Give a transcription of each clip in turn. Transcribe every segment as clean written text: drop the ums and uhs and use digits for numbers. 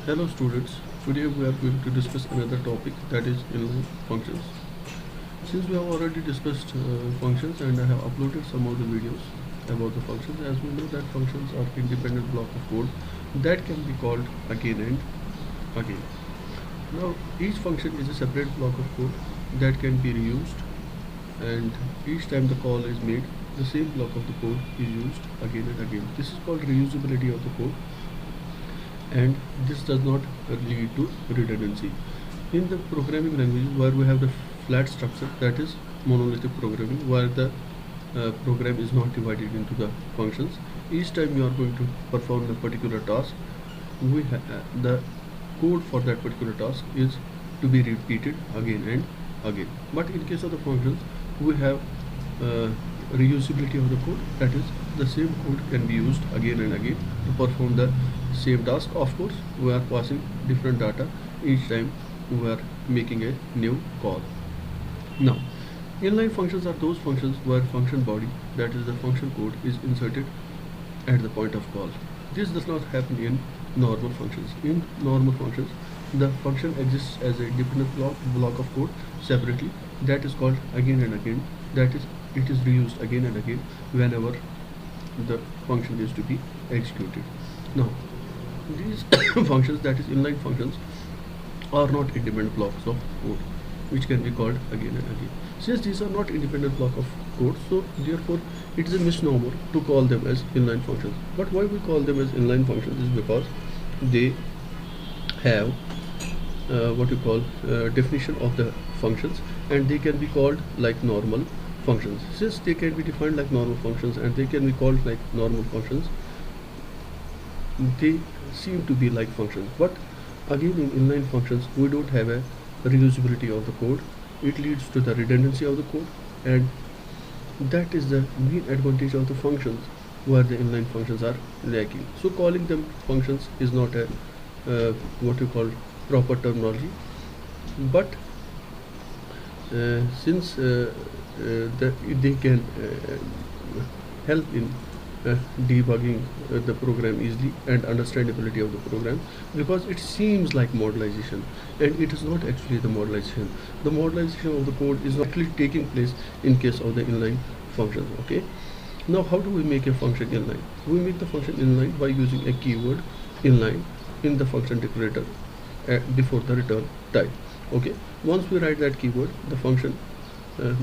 Hello students, today we are going to discuss another topic, that is inline functions. Since we have already discussed functions and I have uploaded some of the videos about the functions, as we know that functions are independent block of code that can be called again and again. Now each function is a separate block of code that can be reused, and each time the call is made, the same block of the code is used again and again. This is called reusability of the code, and this does not lead to redundancy. In the programming languages where we have the flat structure, that is monolithic programming, where the program is not divided into the functions, each time you are going to perform a particular task, the code for that particular task is to be repeated again and again. But in case of the functions, we have reusability of the code, that is the same code can be used again and again to perform the same task. Of course, we are passing different data each time we are making a new call. Now inline functions are those functions where function body, that is the function code, is inserted at the point of call. This does not happen in normal functions. In normal functions, the function exists as a dependent block of code separately, that is called again and again, that is it is reused again and again whenever the function is to be executed. Now these functions, that is inline functions, are not independent blocks of code which can be called again and again. Since these are not independent block of code, so therefore it is a misnomer to call them as inline functions. But why we call them as inline functions is because they have what you call definition of the functions, and they can be called like normal functions. Since they can be defined like normal functions and they can be called like normal functions, they seem to be like functions. But again, in inline functions we don't have a reusability of the code. It leads to the redundancy of the code, and that is the main advantage of the functions where the inline functions are lacking. So calling them functions is not a what you call proper terminology. But since they can help in debugging the program easily and understandability of the program, because it seems like modelization and it is not actually the modelization. The modelization of the code is actually taking place in case of the inline functions. Okay, now how do we make a function inline? We make the function inline by using a keyword inline in the function declarator before the return type. Okay, once we write that keyword, the function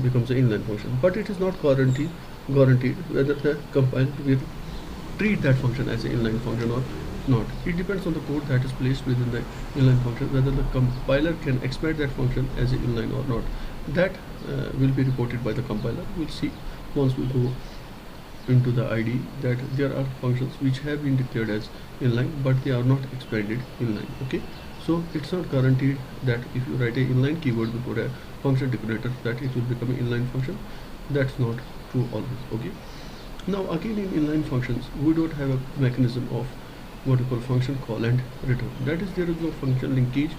becomes an inline function, but it is not guaranteed whether the compiler will treat that function as an inline function or not. It depends on the code that is placed within the inline function, whether the compiler can expect that function as an inline or not. That will be reported by the compiler. We'll see once we go into the IDE that there are functions which have been declared as inline but they are not expanded inline. Okay, so it's not guaranteed that if you write a inline keyword before a function declarator that it will become an inline function. That's not true always. Okay, now again, in inline functions we don't have a mechanism of what we call function call and return. That is, there is no function linkage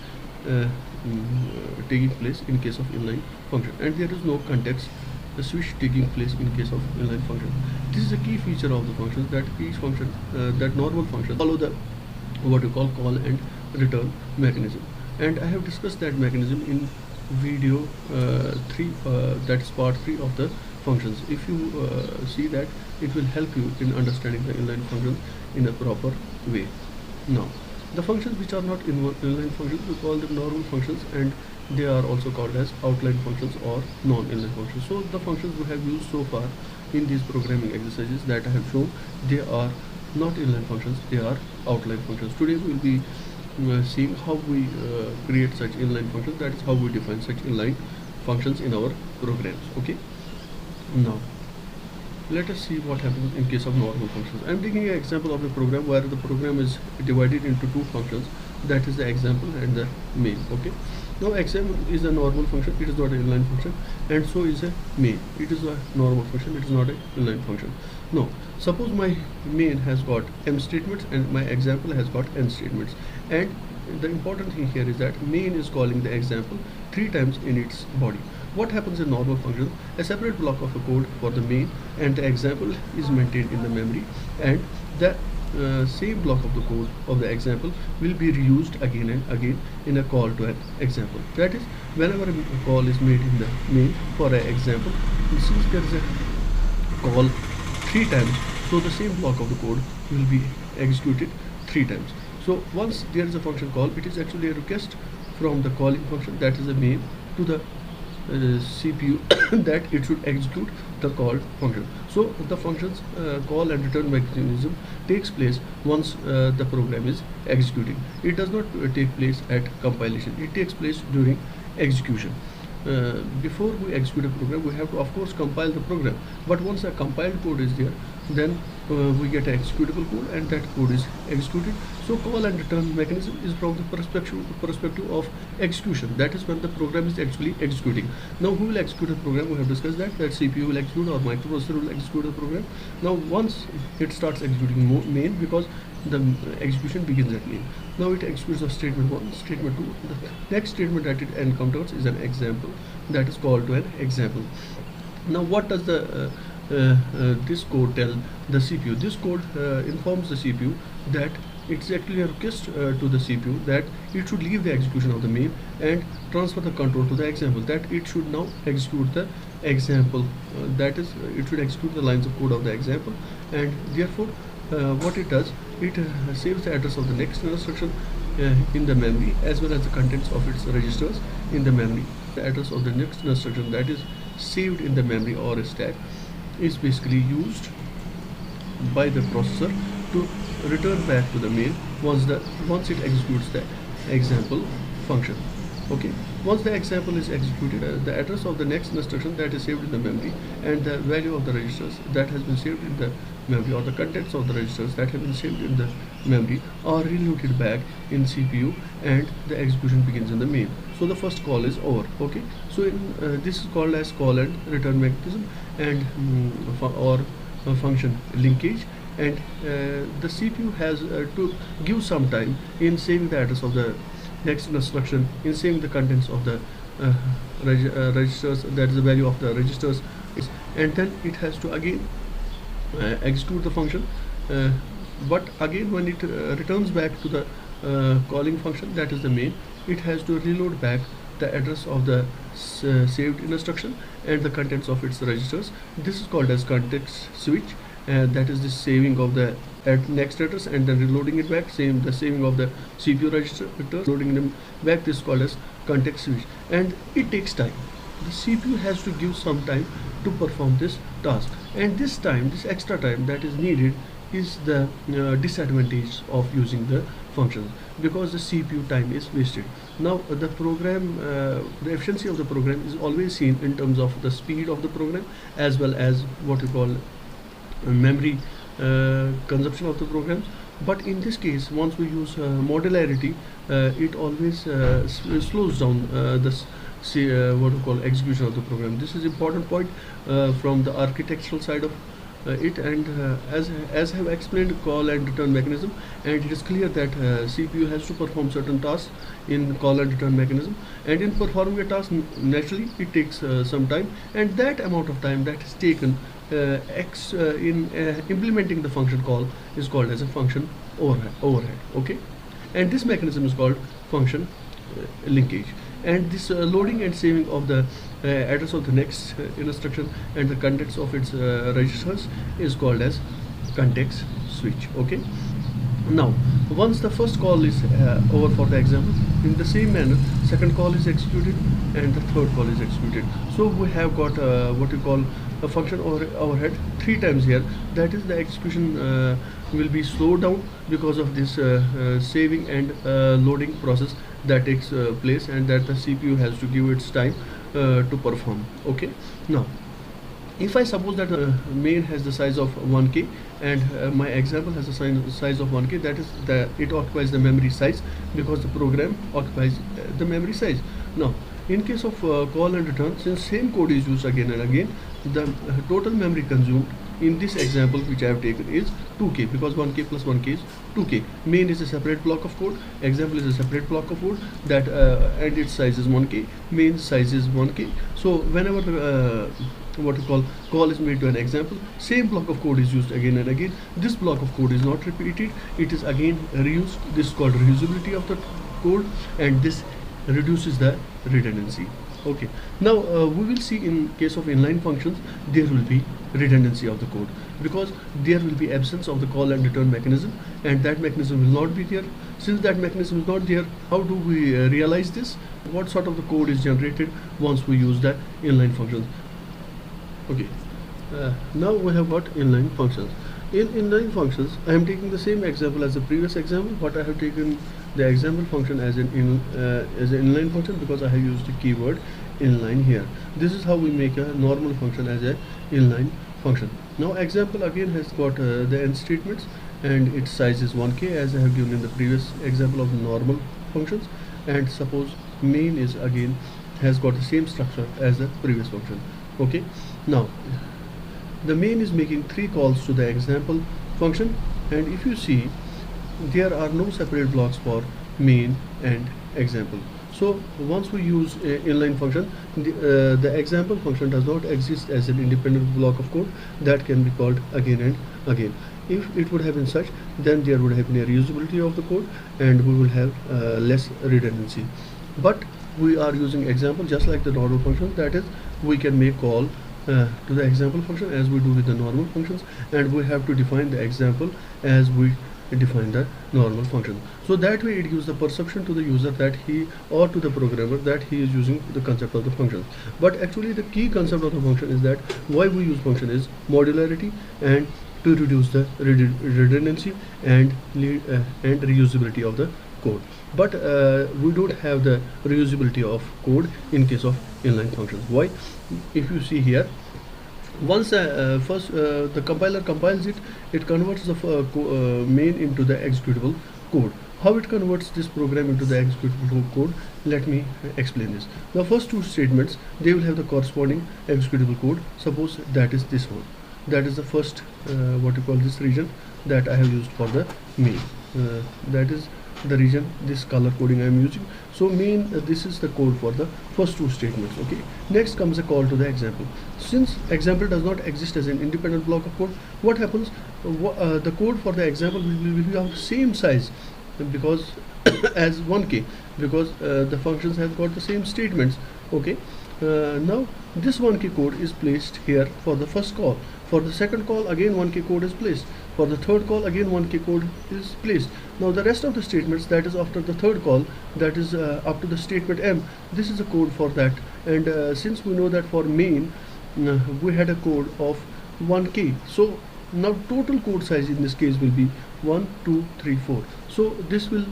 taking place in case of inline function, and there is no context switch taking place in case of inline function. This is a key feature of the functions, that each function, that normal function, follow the what you call call and return mechanism, and I have discussed that mechanism in video 3, that is part 3 of the functions. If you see that, it will help you in understanding the inline functions in a proper way. Now the functions which are not inline functions, we call them normal functions, and they are also called as outline functions or non-inline functions. So the functions we have used so far in these programming exercises that I have shown, they are not inline functions, they are outline functions. Today we will be seeing how we create such inline functions, that is how we define such inline functions in our programs. Okay, now let us see what happens in case of normal functions. I am taking an example of a program where the program is divided into two functions, that is the example and the main. Okay, now example is a normal function, it is not an inline function, and so is a main. It is a normal function, it is not an inline function. Now suppose my main has got m statements and my example has got n statements, and the important thing here is that main is calling the example 3 times in its body. What happens in normal functions? A separate block of a code for the main and the example is maintained in the memory, and the same block of the code of the example will be reused again and again in a call to an example. That is, whenever a call is made in the main for an example, since there is a call 3 times, so the same block of the code will be executed 3 times. So once there is a function call, it is actually a request from the calling function, that is the main, to the CPU that it should execute the called function. So the function's call and return mechanism takes place once the program is executing. It does not take place at compilation. It takes place during execution. Before we execute a program, we have to of course compile the program, but once a compiled code is there, then we get an executable code and that code is executed. So call and return mechanism is from the perspective of execution. That is when the program is actually executing. Now who will execute the program? We have discussed that CPU will execute or microprocessor will execute the program. Now once it starts executing main, because the execution begins at main. Now it executes of statement 1, statement 2. The next statement that it encounters is an example, that is called to an example. Now what does the this code tell the CPU? This code informs the CPU that it's actually a request to the CPU that it should leave the execution of the main and transfer the control to the example, that it should now execute the example, that is it should execute the lines of code of the example. And therefore what it does, it saves the address of the next instruction in the memory, as well as the contents of its registers in the memory. The address of the next instruction that is saved in the memory or a stack is basically used by the processor to return back to the main once it executes the example function. Okay, once the example is executed, the address of the next instruction that is saved in the memory and the value of the registers that has been saved in the memory, or the contents of the registers that have been saved in the memory, are reloaded back in CPU and the execution begins in the main. So the first call is over. Okay, so this is called as call and return mechanism and function linkage. And the CPU has to give some time in saving the address of the next instruction, in saving the contents of the registers, that is the value of the registers, and then it has to again execute the function, but again when it returns back to the calling function, that is the main, it has to reload back the address of the saved instruction and the contents of its registers. This is called as context switch, that is the saving of the next address and then reloading it back, the saving of the CPU register, loading them back. This is called as context switch, and it takes time. The CPU has to give some time to perform this task, and this time, this extra time that is needed, is the disadvantage of using the functions, because the CPU time is wasted. Now the program, the efficiency of the program is always seen in terms of the speed of the program, as well as what you call memory consumption of the programs. But in this case, once we use modularity, it always slows down what we call execution of the program. This is important point from the architectural side of it, and as I have explained call and return mechanism, and it is clear that CPU has to perform certain tasks in call and return mechanism, and in performing a task, naturally it takes some time, and that amount of time that is taken in implementing the function call is called as a function overhead. Okay, and this mechanism is called function linkage, and this loading and saving of the address of the next instruction and the contents of its registers is called as context switch. Okay, now once the first call is over for the example, in the same manner second call is executed and the third call is executed. So we have got what you call a function overhead 3 times here. That is, the execution will be slowed down because of this saving and loading process that takes place, and that the CPU has to give its time to perform. Okay, now if I suppose that the main has the size of 1K and my example has a size of 1K, that is it occupies the memory size, because the program occupies the memory size. Now in case of call and return, since same code is used again and again, the total memory consumed in this example which I have taken is 2K, because 1K plus 1K is 2K. Main is a separate block of code, example is a separate block of code, that and its size is 1K, main size is 1K. So whenever the what you call is made to an example, same block of code is used again and again. This block of code is not repeated, it is again reused. This is called reusability of the code, and this reduces the redundancy. Okay, now we will see in case of inline functions there will be redundancy of the code, because there will be absence of the call and return mechanism, and that mechanism will not be there. Since that mechanism is not there, how do we realize this? What sort of the code is generated once we use the inline functions? Okay, now we have got inline functions. In inline functions, I am taking the same example as the previous example, but I have taken the example function as an inline function because I have used the keyword inline here. This is how we make a normal function as a inline function. Now example again has got the end statements, and its size is 1k as I have given in the previous example of normal functions. And suppose main is again has got the same structure as the previous function. Okay, now the main is making 3 calls to the example function, and if you see there are no separate blocks for main and example. So once we use inline function, the example function does not exist as an independent block of code that can be called again and again. If it would have been such, then there would have been a reusability of the code and we will have less redundancy. But we are using example just like the normal function, that is we can make call to the example function as we do with the normal functions, and we have to define the example as we define the normal function. So that way it gives the perception to the user that he, or to the programmer, that he is using the concept of the function. But actually the key concept of the function is that why we use function is modularity and to reduce the redundancy and reusability of the code. But we don't have the reusability of code in case of inline functions. Why? If you see here, once first the compiler compiles it, it converts the main into the executable code. How it converts this program into the executable code? Let me explain this. The first 2 statements, they will have the corresponding executable code. Suppose that is this one. That is the first what you call this region that I have used for the main. That is the region, this color coding I am using. So main, this is the code for the first 2 statements. Okay, next comes a call to the example. Since example does not exist as an independent block of code, what happens? The code for the example will be of the same size because as 1k, because the functions have got the same statements. Okay, now this 1k code is placed here for the first call. For the second call again 1k code is placed. For the third call again 1k code is placed. Now the rest of the statements, that is after the third call, that is up to the statement m, this is a code for that. And since we know that for main we had a code of 1k, so now total code size in this case will be 1 2 3 4. So this will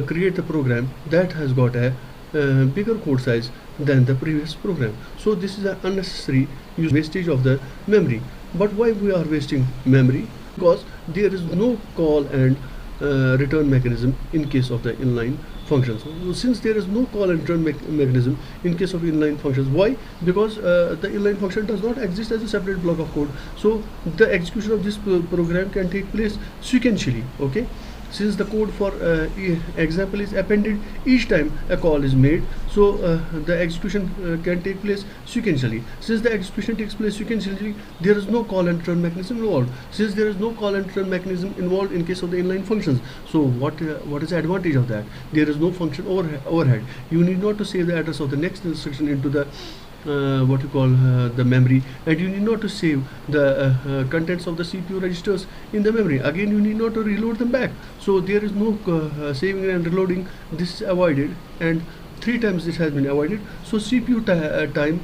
create a program that has got a bigger code size than the previous program. So this is an unnecessary wastage of the memory. But why we are wasting memory? Because there is no call and return mechanism in case of the inline functions. So since there is no call and return mechanism in case of inline functions, why? Because the inline function does not exist as a separate block of code. So the execution of this program can take place sequentially. Okay, since the code for example is appended each time a call is made, so the execution can take place sequentially. Since the execution takes place sequentially, there is no call and return mechanism involved. Since there is no call and return mechanism involved in case of the inline functions, so what is the advantage of that? There is no function overhead. You need not to save the address of the next instruction into the what you call the memory, and you need not to save the contents of the CPU registers in the memory. Again, you need not to reload them back. So there is no saving and reloading. This is avoided, and 3 times this has been avoided. So CPU time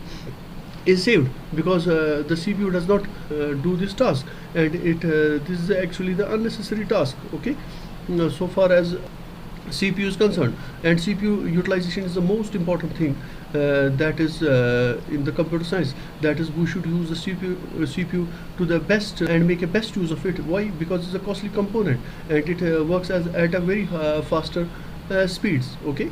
is saved because the CPU does not do this task, and this is actually the unnecessary task. Okay, now, so far as CPU is concerned, and CPU utilization is the most important thing that is in the computer science. That is, we should use the CPU to the best and make a best use of it. Why? Because it's a costly component and it works at a very faster speeds. Okay,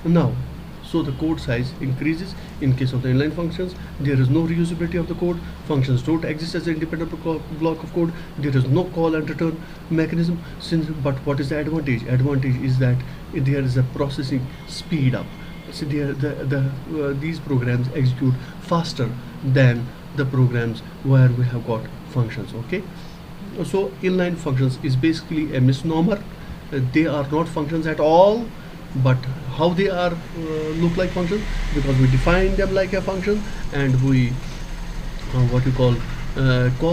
now so the code size increases in case of the inline functions. There is no reusability of the code. Functions don't exist as an independent block of code. There is no call and return mechanism. But what is the advantage? Advantage is that there is a processing speed up. so these programs execute faster than the programs where we have got functions. Okay, so inline functions is basically a misnomer. They are not functions at all, but how they are look like functions, because we define them like a function, and we what you call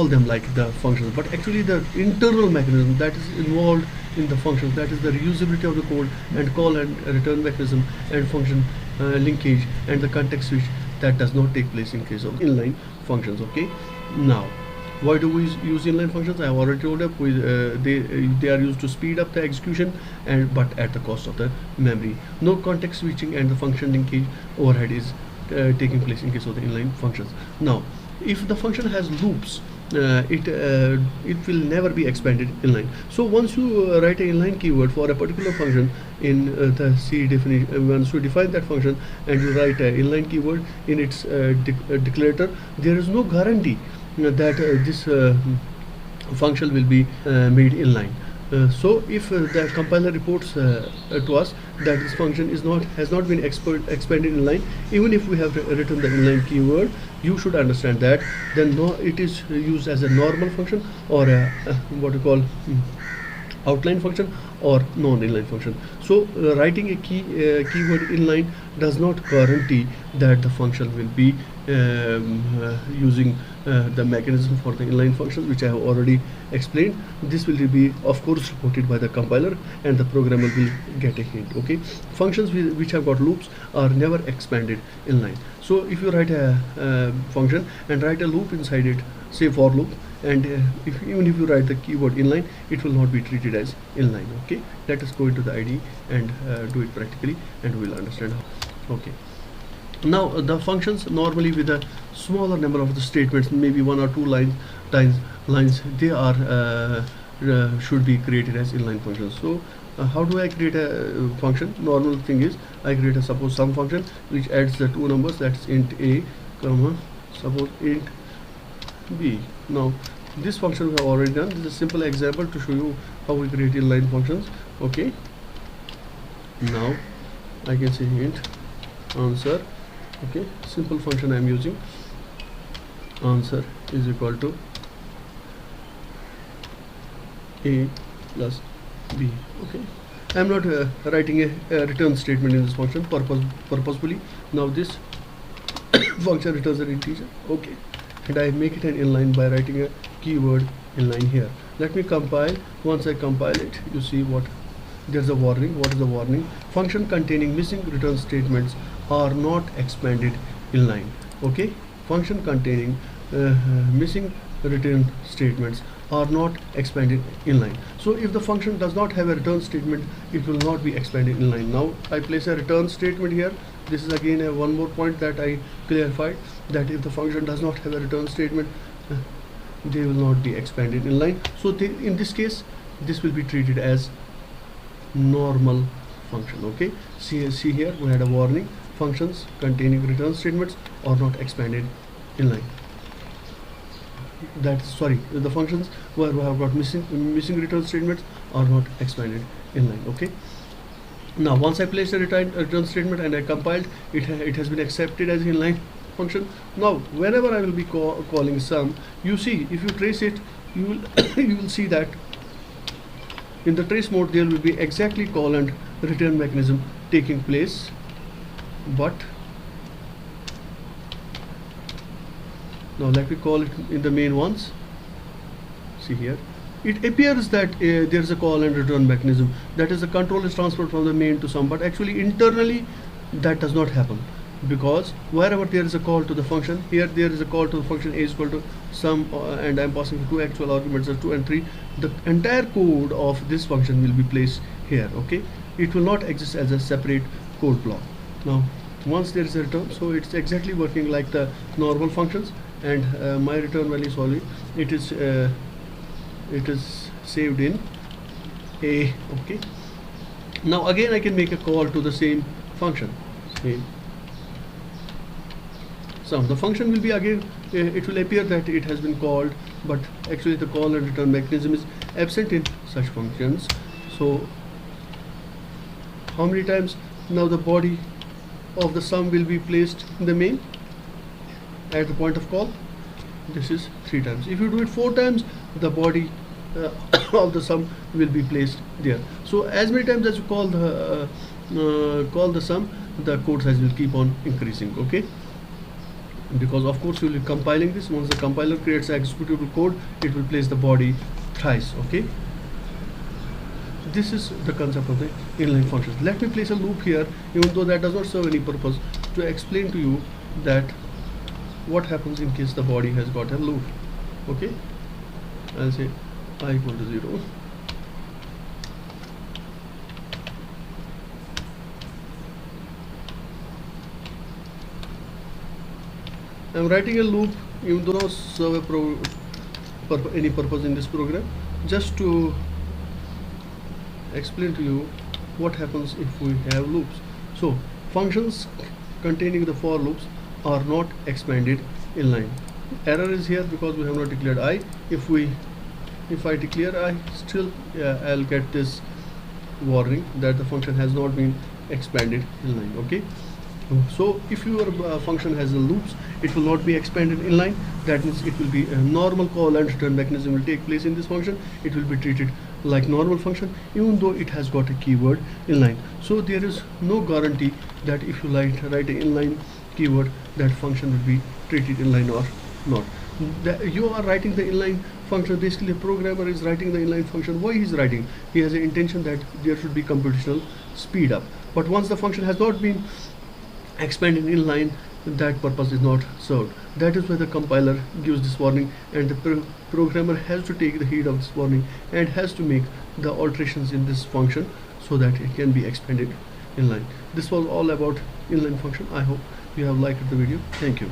them like the functions, but actually the internal mechanism that is involved in the functions, that is the reusability of the code and call and return mechanism and function linkage and the context switch, that does not take place in case of inline functions. Okay, now why do we use inline functions? I have already told up. They are used to speed up the execution, and but at the cost of the memory. No context switching and the function linkage overhead is taking place in case of the inline functions. Now, if the function has loops, it will never be expanded inline. So once you write an inline keyword for a particular function in the C definition, once you define that function and you write an inline keyword in its declarator, there is no guarantee that this function will be made inline. So if the compiler reports to us that this function has not been expanded inline, even if we have written the inline keyword, you should understand that then it is used as a normal function or a what you call outline function or non-inline function. So writing a keyword inline does not guarantee that the function will be using the mechanism for the inline functions, which I have already explained. This will be of course reported by the compiler, and the programmer will get a hint. Okay, functions which have got loops are never expanded inline. So if you write a function and write a loop inside it, say for loop, and even if you write the keyword inline, it will not be treated as inline. Okay, let us go into the IDE and do it practically, and we will understand how. Okay, now the functions normally with a smaller number of the statements, maybe 1 or 2 lines, they are should be created as inline functions. So how do I create a function? Normal thing is I create a suppose sum function which adds the 2 numbers, that's int a comma suppose int b. Now this function we have already done. This is a simple example to show you how we create inline functions. Okay, now I can say int answer. Okay, simple function I am using. Answer is equal to a plus b. Okay, I am not writing a return statement in this function purposefully. Now this function returns an integer. Okay, and I make it an inline by writing a keyword inline here. Let me compile. Once I compile it, you see what there's a warning. What is the warning? Function containing missing return statements are not expanded inline. Okay, function containing missing return statements are not expanded inline. So if the function does not have a return statement, it will not be expanded inline. Now I place a return statement here. This is again one more point that I clarified, that if the function does not have a return statement, they will not be expanded inline. So in this case, this will be treated as normal function. Okay, see here we had a warning: functions containing return statements are not expanded inline. The functions where we have got missing return statements are not expanded inline. Okay, now once I place a return statement and I compiled it, it has been accepted as inline function. Now whenever I will be calling sum, you see, if you trace it, you will you will see that in the trace mode there will be exactly call and return mechanism taking place, but now let me call it in the main once. See here, it appears that there is a call and return mechanism, that is the control is transferred from the main to sum, but actually internally that does not happen, because wherever there is a call to the function, here there is a call to the function a is equal to sum, and I am passing 2 actual arguments as 2 and 3. The entire code of this function will be placed here. Okay, it will not exist as a separate code block. Now once there is a return, so it's exactly working like the normal functions, and my return value, sorry, it is saved in a. Okay, now again I can make a call to the same function, same sum. The function will be again, it will appear that it has been called, but actually the call and return mechanism is absent in such functions. So how many times now the body of the sum will be placed in the main at the point of call. This is 3 times. If you do it 4 times, the body of the sum will be placed there. So as many times as you call the sum, the code size will keep on increasing. Okay, because of course you will be compiling this. Once the compiler creates executable code, it will place the body thrice. Okay, this is the concept of the inline functions. Let me place a loop here, even though that does not serve any purpose, to explain to you that what happens in case the body has got a loop. Okay, I'll say I equal to 0. I'm writing a loop, even though not serve any purpose in this program, just to explain to you what happens if we have loops. So functions containing the for loops are not expanded inline. Error is here because we have not declared I. If I declare I, still I'll get this warning that the function has not been expanded inline. Okay, so if your function has a loops, it will not be expanded inline. That means it will be a normal call and return mechanism will take place in this function. It will be treated like normal function, even though it has got a keyword inline. So there is no guarantee that if you write an inline keyword, that function will be treated inline or not. You are writing the inline function. Basically, a programmer is writing the inline function. Why he is writing? He has an intention that there should be computational speed up. But once the function has not been expanded inline, that purpose is not served. That is why the compiler gives this warning, and the programmer has to take the heed of this warning and has to make the alterations in this function so that it can be expanded inline. This was all about inline function. I hope you have liked the video. Thank you.